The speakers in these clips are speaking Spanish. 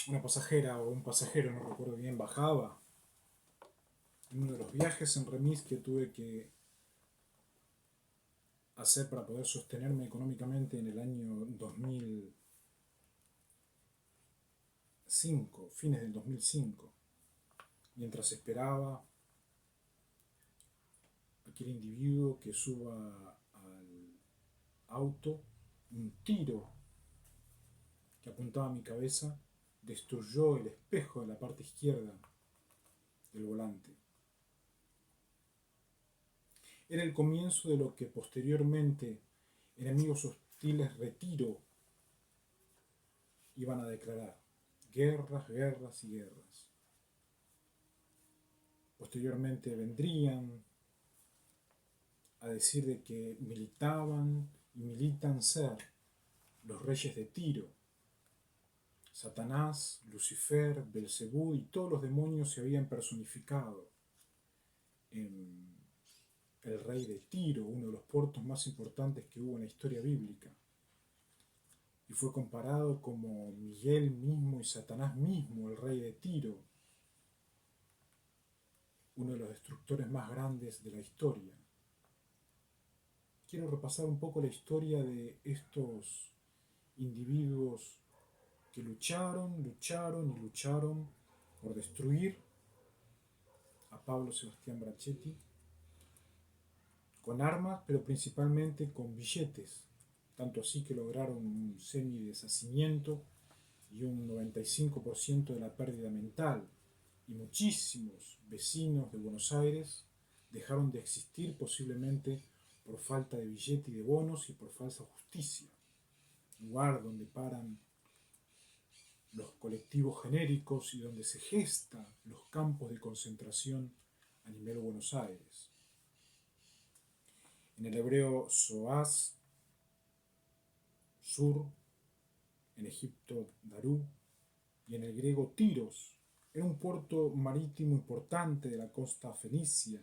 una pasajera o un pasajero, no recuerdo bien, bajaba en uno de los viajes en remis que tuve que hacer para poder sostenerme económicamente en el año 2005, fines del 2005, mientras esperaba aquel individuo que suba al auto. Un tiro que apuntaba a mi cabeza destruyó el espejo de la parte izquierda del volante. Era el comienzo de lo que posteriormente enemigos hostiles Retiro iban a declarar: guerras, guerras y guerras. Posteriormente vendrían a decir de que militaban y militan ser los reyes de Tiro. Satanás, Lucifer, Belcebú y todos los demonios se habían personificado en el rey de Tiro, uno de los puertos más importantes que hubo en la historia bíblica. Y fue comparado como Miguel mismo y Satanás mismo, el rey de Tiro, uno de los destructores más grandes de la historia. Quiero repasar un poco la historia de estos individuos que lucharon, lucharon y lucharon por destruir a Pablo Sebastián Brachetti con armas, pero principalmente con billetes, tanto así que lograron un semi-deshacimiento y un 95% de la pérdida mental, y muchísimos vecinos de Buenos Aires dejaron de existir posiblemente por falta de billete y de bonos y por falsa justicia, lugar donde paran los colectivos genéricos y donde se gestan los campos de concentración a nivel Buenos Aires. En el hebreo Soaz, Sur, en Egipto Darú, y en el griego Tiros, era un puerto marítimo importante de la costa fenicia,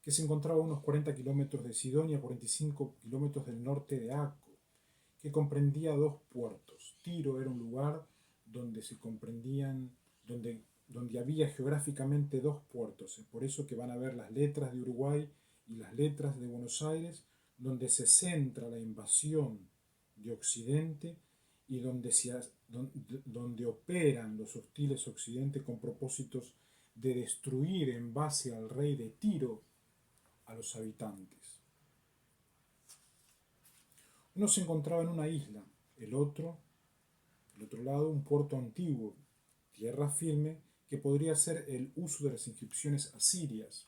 que se encontraba a unos 40 kilómetros de Sidón y a 45 kilómetros del norte de Aco, que comprendía dos puertos. Tiro era un lugar donde se comprendían, donde había geográficamente dos puertos. Es por eso que van a ver las letras de Uruguay y las letras de Buenos Aires, donde se centra la invasión de Occidente y donde operan los hostiles Occidente con propósitos de destruir en base al rey de Tiro a los habitantes. Uno se encontraba en una isla, el otro lado, un puerto antiguo, tierra firme, que podría ser el uso de las inscripciones asirias.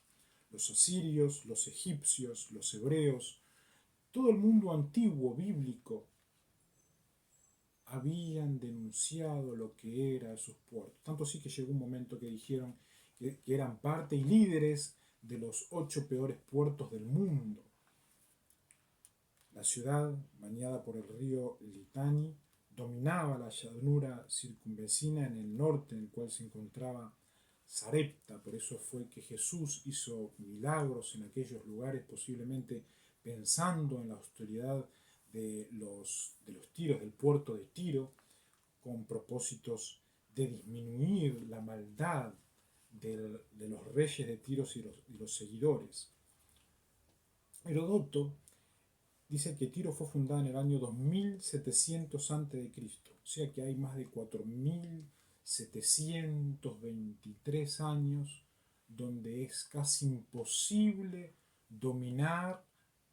Los asirios, los egipcios, los hebreos, todo el mundo antiguo bíblico habían denunciado lo que eran sus puertos. Tanto así que llegó un momento que dijeron que eran parte y líderes de los 8 peores puertos del mundo. La ciudad, bañada por el río Litani, dominaba la llanura circunvecina en el norte, en el cual se encontraba Sarepta. Por eso fue que Jesús hizo milagros en aquellos lugares, posiblemente pensando en la austeridad de los tiros, del puerto de Tiro, con propósitos de disminuir la maldad de los reyes de Tiro y los seguidores. Herodoto dice que Tiro fue fundada en el año 2700 a.C., o sea que hay más de 4723 años donde es casi imposible dominar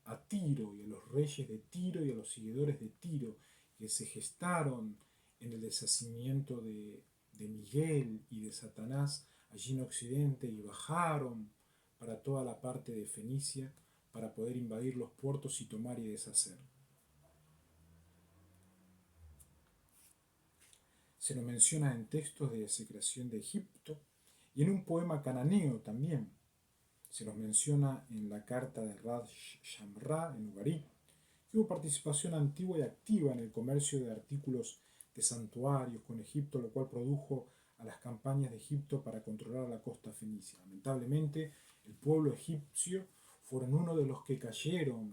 a Tiro y a los reyes de Tiro y a los seguidores de Tiro que se gestaron en el deshacimiento de Miguel y de Satanás allí en Occidente y bajaron para toda la parte de Fenicia para poder invadir los puertos y tomar y deshacer. Se lo menciona en textos de desecración de Egipto y en un poema cananeo también. Se los menciona en la carta de Rad Shamra en Ugarit, que hubo participación antigua y activa en el comercio de artículos de santuarios con Egipto, lo cual produjo a las campañas de Egipto para controlar la costa fenicia. Lamentablemente, el pueblo egipcio fueron uno de los que cayeron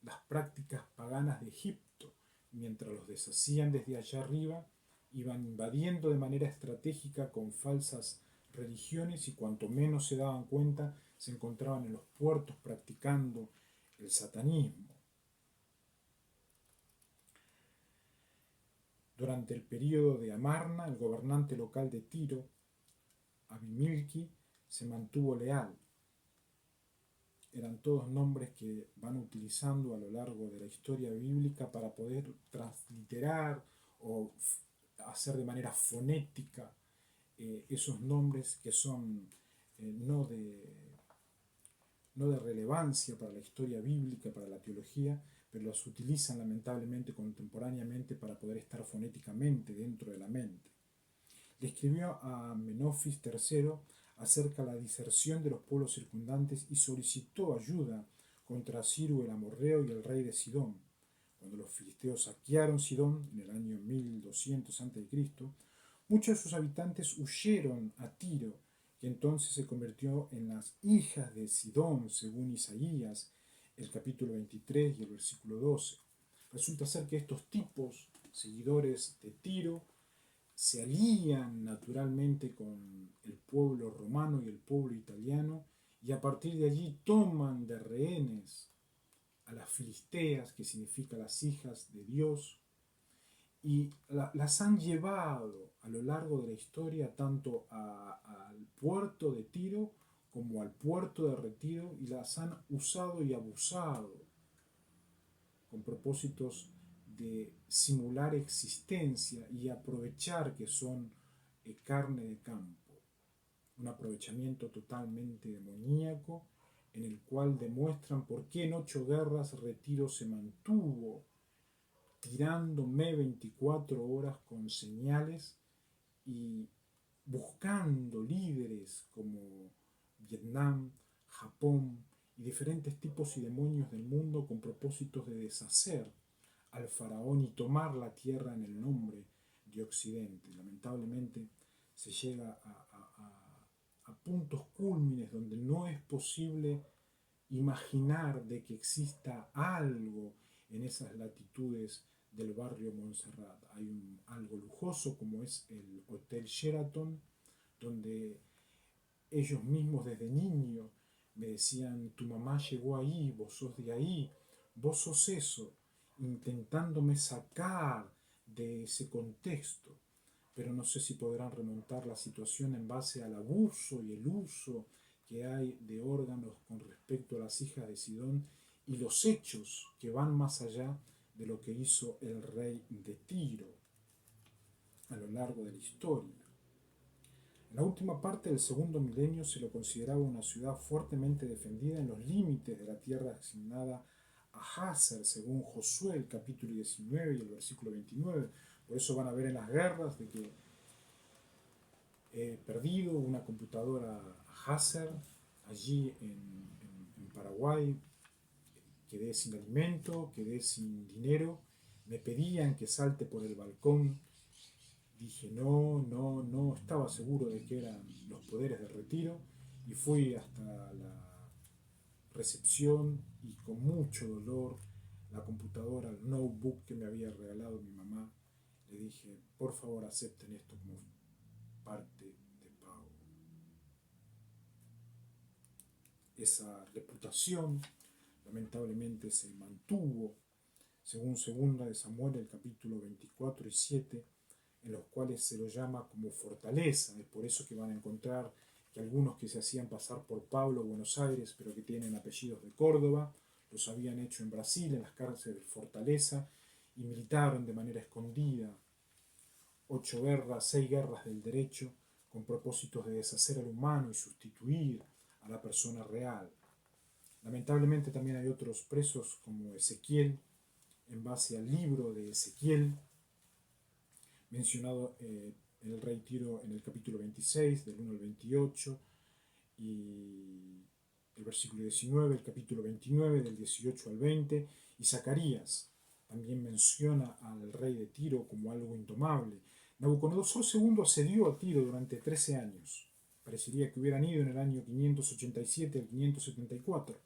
las prácticas paganas de Egipto, mientras los deshacían desde allá arriba, Iban invadiendo de manera estratégica con falsas religiones y cuanto menos se daban cuenta se encontraban en los puertos practicando el satanismo. Durante el período de Amarna, el gobernante local de Tiro, Abimilki, se mantuvo leal. Eran todos nombres que van utilizando a lo largo de la historia bíblica para poder transliterar o hacer de manera fonética esos nombres que son no de relevancia para la historia bíblica, para la teología, pero los utilizan lamentablemente contemporáneamente para poder estar fonéticamente dentro de la mente. Le escribió a Menofis III acerca de la diserción de los pueblos circundantes y solicitó ayuda contra Ciro el amorreo y el rey de Sidón. Cuando los filisteos saquearon Sidón en el año 1200 a.C., muchos de sus habitantes huyeron a Tiro, que entonces se convirtió en las hijas de Sidón, según Isaías, el capítulo 23 y el versículo 12. Resulta ser que estos tipos, seguidores de Tiro, se alían naturalmente con el pueblo romano y el pueblo italiano, y a partir de allí toman de rehenes a las filisteas, que significa las hijas de Dios, y las han llevado a lo largo de la historia tanto al puerto de Tiro como al puerto de Retiro, y las han usado y abusado con propósitos de simular existencia y aprovechar que son carne de campo. Un aprovechamiento totalmente demoníaco en el cual demuestran por qué en 8 guerras Retiro se mantuvo tirándome 24 horas con señales y buscando líderes como Vietnam, Japón y diferentes tipos y demonios del mundo con propósitos de deshacer al faraón y tomar la tierra en el nombre de Occidente. Lamentablemente se llega a puntos cúlmines donde no es posible imaginar de que exista algo en esas latitudes del barrio Montserrat. Hay algo lujoso como es el Hotel Sheraton, donde ellos mismos desde niño me decían: tu mamá llegó ahí, vos sos de ahí, vos sos eso, intentándome sacar de ese contexto. Pero no sé si podrán remontar la situación en base al abuso y el uso que hay de órganos con respecto a las hijas de Sidón y los hechos que van más allá de lo que hizo el rey de Tiro a lo largo de la historia. En la última parte del segundo milenio se lo consideraba una ciudad fuertemente defendida en los límites de la tierra asignada a Hazer, según Josué, el capítulo 19 y el versículo 29. Por eso van a ver en las guerras de que he perdido una computadora Hazer allí en Paraguay, quedé sin alimento, quedé sin dinero, me pedían que salte por el balcón. Dije no, estaba seguro de que eran los poderes de Retiro y fui hasta la recepción y con mucho dolor la computadora, el notebook que me había regalado mi mamá, le dije: por favor acepten esto como parte de pago. Esa reputación lamentablemente se mantuvo según segunda de Samuel el capítulo 24 y 7, en los cuales se lo llama como fortaleza. Es por eso que van a encontrar que algunos que se hacían pasar por Pablo Buenos Aires, pero que tienen apellidos de Córdoba, los habían hecho en Brasil, en las cárceles de Fortaleza, y militaron de manera escondida 8 guerras, 6 guerras del derecho, con propósitos de deshacer al humano y sustituir a la persona real. Lamentablemente también hay otros presos como Ezequiel, en base al libro de Ezequiel, mencionado en el rey Tiro en el capítulo 26, del 1 al 28, y el versículo 19, el capítulo 29, del 18 al 20, y Zacarías también menciona al rey de Tiro como algo indomable. Nabucodonosor II asedió a Tiro durante 13 años. Parecería que hubieran ido en el año 587 al 574,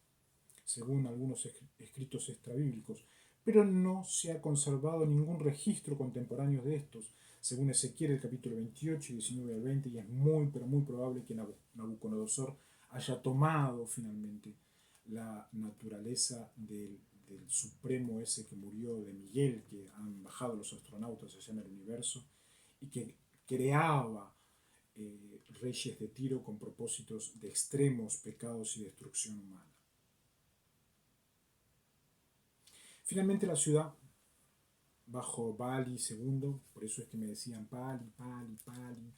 según algunos escritos extrabíblicos, pero no se ha conservado ningún registro contemporáneo de estos. según Ezequiel, el capítulo 28 y 19 al 20, y es muy, pero muy probable que Nabucodonosor haya tomado finalmente la naturaleza del supremo ese que murió, de Miguel, que han bajado los astronautas allá en el universo, y que creaba reyes de Tiro con propósitos de extremos pecados y destrucción humana. Finalmente la ciudad, bajo Bali II, por eso es que me decían Pali, Pali, Pali,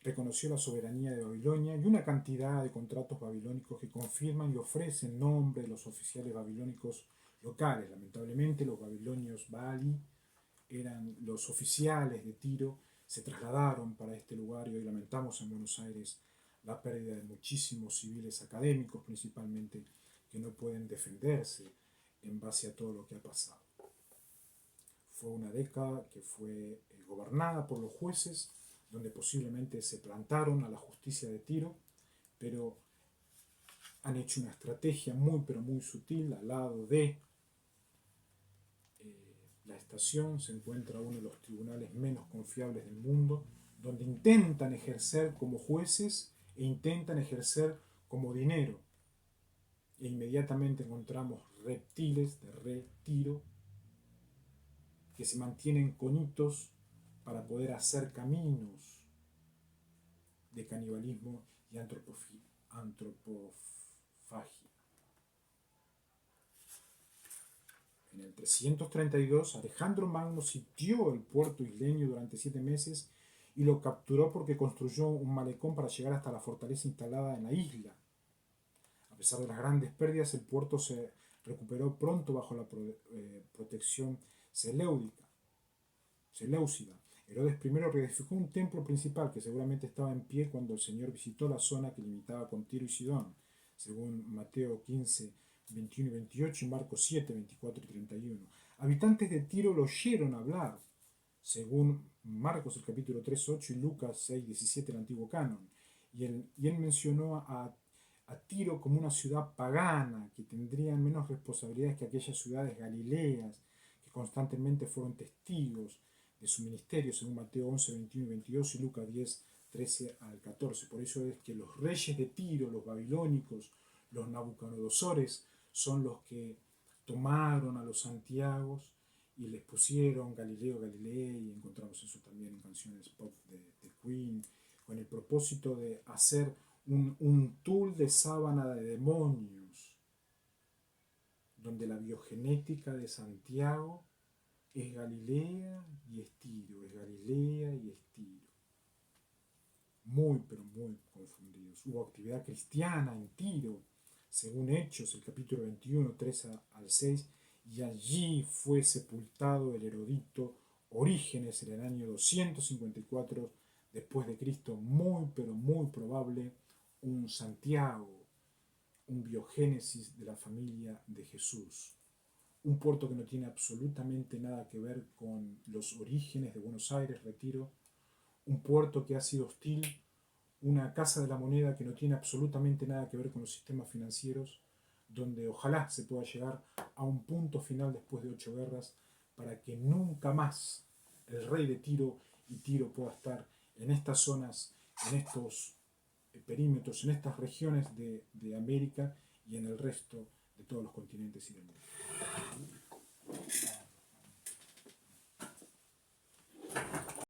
reconoció la soberanía de Babilonia y una cantidad de contratos babilónicos que confirman y ofrecen nombre de los oficiales babilónicos locales. Lamentablemente los babilonios Bali eran los oficiales de Tiro, se trasladaron para este lugar y hoy lamentamos en Buenos Aires la pérdida de muchísimos civiles académicos principalmente que no pueden defenderse en base a todo lo que ha pasado. Fue una década que fue gobernada por los jueces, donde posiblemente se plantaron a la justicia de Tiro, pero han hecho una estrategia muy pero muy sutil. Al lado de la estación se encuentra uno de los tribunales menos confiables del mundo, donde intentan ejercer como jueces e intentan ejercer como dinero. E inmediatamente encontramos reptiles de retiro que se mantienen conitos para poder hacer caminos de canibalismo y antropofagia. En el 332, Alejandro Magno sitió el puerto isleño durante 7 meses y lo capturó porque construyó un malecón para llegar hasta la fortaleza instalada en la isla. A pesar de las grandes pérdidas, el puerto se recuperó pronto bajo la protección seleucida. Herodes I reedificó un templo principal que seguramente estaba en pie cuando el Señor visitó la zona que limitaba con Tiro y Sidón, según Mateo 15, 21 y 28 y Marcos 7, 24 y 31. Habitantes de Tiro lo oyeron hablar, según Marcos el capítulo 3, 8 y Lucas 6, 17 el antiguo canon. Y él mencionó a Tiro como una ciudad pagana, que tendrían menos responsabilidades que aquellas ciudades galileas, que constantemente fueron testigos de su ministerio, según Mateo 11, 21 y 22 y Lucas 10, 13 al 14. Por eso es que los reyes de Tiro, los babilónicos, los Nabucodonosores, son los que tomaron a los santiagos y les pusieron Galileo Galilei, y encontramos eso también en canciones pop de Queen, con el propósito de hacer un tul de sábana de demonios, donde la biogenética de Santiago es Galilea y es Tiro, es Galilea y es Tiro. Muy, pero muy confundidos. Hubo actividad cristiana en Tiro, según Hechos, el capítulo 21, 3 al 6, y allí fue sepultado el erudito Orígenes en el año 254 después de Cristo, muy, pero muy probable un Santiago, un biogénesis de la familia de Jesús. Un puerto que no tiene absolutamente nada que ver con los orígenes de Buenos Aires, Retiro. Un puerto que ha sido hostil, una casa de la moneda que no tiene absolutamente nada que ver con los sistemas financieros, donde ojalá se pueda llegar a un punto final después de 8 guerras para que nunca más el rey de Tiro y Tiro pueda estar en estas zonas, en estos perímetros, en estas regiones de América y en el resto de todos los continentes y del mundo.